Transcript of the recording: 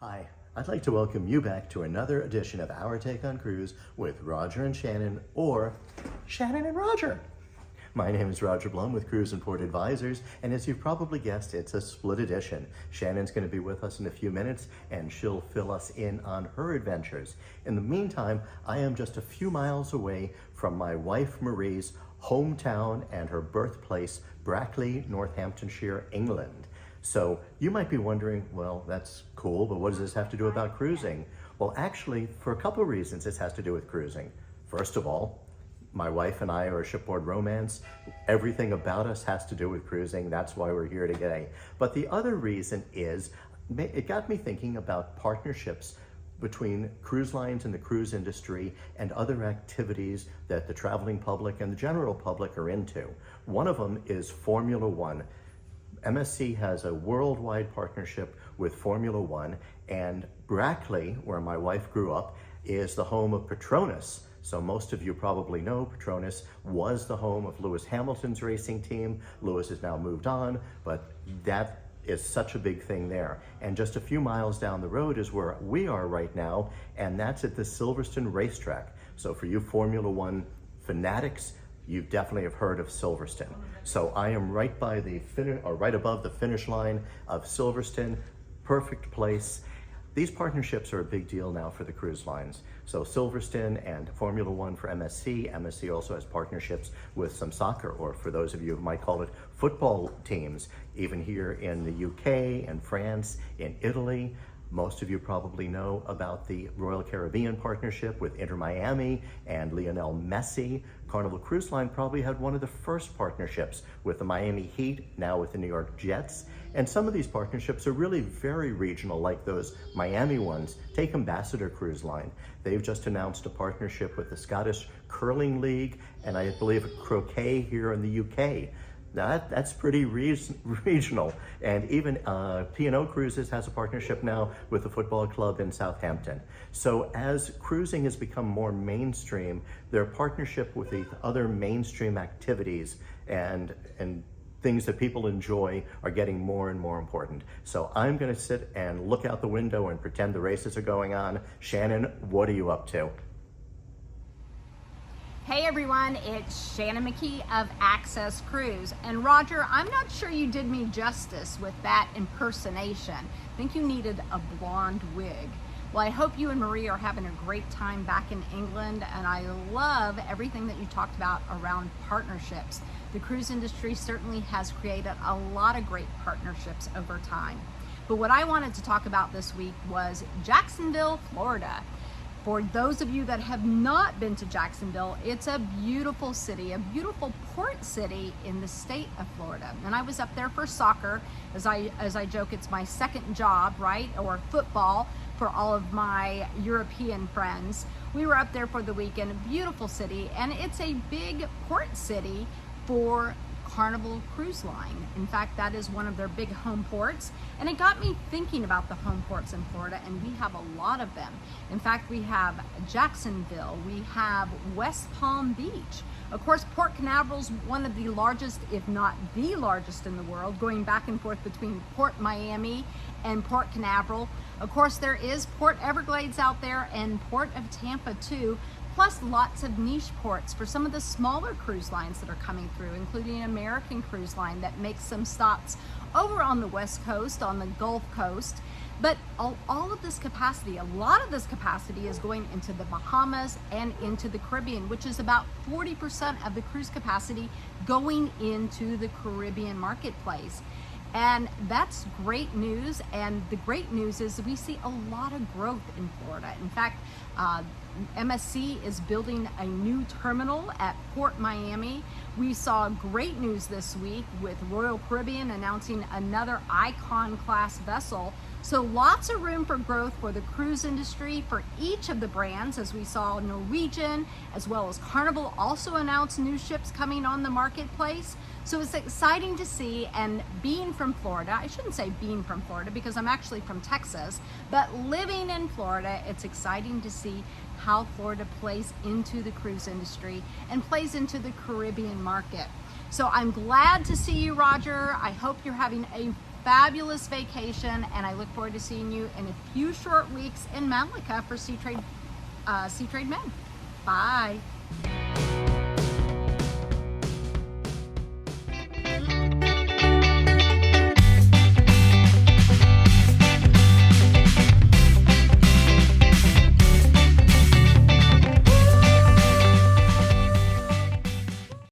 Hi, I'd like to welcome you back to another edition of Our Take on Cruise with Roger and Shannon, or Shannon and Roger. My name is Roger Blum with Cruise and Port Advisors, and as you've probably guessed, it's a split edition. Shannon's going to be with us in a few minutes, and she'll fill us in on her adventures. In the meantime, I am just a few miles away from my wife Marie's hometown and her birthplace, Brackley, Northamptonshire, England. So you might be wondering, well, that's cool, but what does this have to do about cruising? Well, actually, for a couple of reasons, this has to do with cruising. First of all, my wife and I are a shipboard romance. Everything about us has to do with cruising. That's why we're here today. But the other reason is, it got me thinking about partnerships between cruise lines and the cruise industry and other activities that the traveling public and the general public are into. One of them is Formula One. MSC has a worldwide partnership with Formula One, and Brackley, where my wife grew up, is the home of Petronas. So most of you probably know Petronas was the home of Lewis Hamilton's racing team. Lewis has now moved on, but that is such a big thing there. And just a few miles down the road is where we are right now, and that's at the Silverstone racetrack. So for you Formula One fanatics, you definitely have heard of Silverstone. So I am right by the right above the finish line of Silverstone. Perfect place. These partnerships are a big deal now for the cruise lines. So Silverstone and Formula One for MSC. MSC also has partnerships with some soccer, or for those of you who might call it football teams, even here in the UK and France, in Italy. Most of you probably know about the Royal Caribbean partnership with Inter Miami and Lionel Messi. Carnival Cruise Line probably had one of the first partnerships with the Miami Heat, now with the New York Jets. And some of these partnerships are really very regional, like those Miami ones. Take Ambassador Cruise Line. They've just announced a partnership with the Scottish Curling League, and I believe croquet here in the UK. Now that's pretty regional. And even P&O Cruises has a partnership now with the football club in Southampton. So as cruising has become more mainstream, their partnership with the other mainstream activities and things that people enjoy are getting more and more important. So I'm gonna sit and look out the window and pretend the races are going on. Shannon, what are you up to? Hey everyone, it's Shannon McKee of Access Cruise. And Roger, I'm not sure you did me justice with that impersonation. I think you needed a blonde wig. Well, I hope you and Marie are having a great time back in England, and I love everything that you talked about around partnerships. The cruise industry certainly has created a lot of great partnerships over time. But what I wanted to talk about this week was Jacksonville, Florida. For those of you that have not been to Jacksonville, it's a beautiful city, a beautiful port city in the state of Florida. And I was up there for soccer. As I joke, it's my second job, right? Or football for all of my European friends. We were up there for the weekend, a beautiful city, and it's a big port city for Carnival Cruise Line. In fact, that is one of their big home ports, and it got me thinking about the home ports in Florida, and we have a lot of them. In fact, we have Jacksonville, we have West Palm Beach. Of course, Port Canaveral's one of the largest, if not the largest in the world, going back and forth between Port Miami and Port Canaveral. Of course, there is Port Everglades out there and Port of Tampa too, plus lots of niche ports for some of the smaller cruise lines that are coming through, including American Cruise Line that makes some stops over on the West Coast, on the Gulf Coast. But all of this capacity, a lot of this capacity is going into the Bahamas and into the Caribbean, which is about 40% of the cruise capacity going into the Caribbean marketplace. And that's great news, and the great news is that we see a lot of growth in Florida. In fact, MSC is building a new terminal at Port Miami. We saw great news this week with Royal Caribbean announcing another Icon class vessel. So lots of room for growth for the cruise industry for each of the brands, as we saw Norwegian as well as Carnival also announced new ships coming on the marketplace. So it's exciting to see, and being from Florida, I shouldn't say being from Florida because I'm actually from Texas, but living in Florida, it's exciting to see how Florida plays into the cruise industry and plays into the Caribbean market. So I'm glad to see you, Roger. I hope you're having a fabulous vacation, and I look forward to seeing you in a few short weeks in Malika for Sea Trade Men. Bye.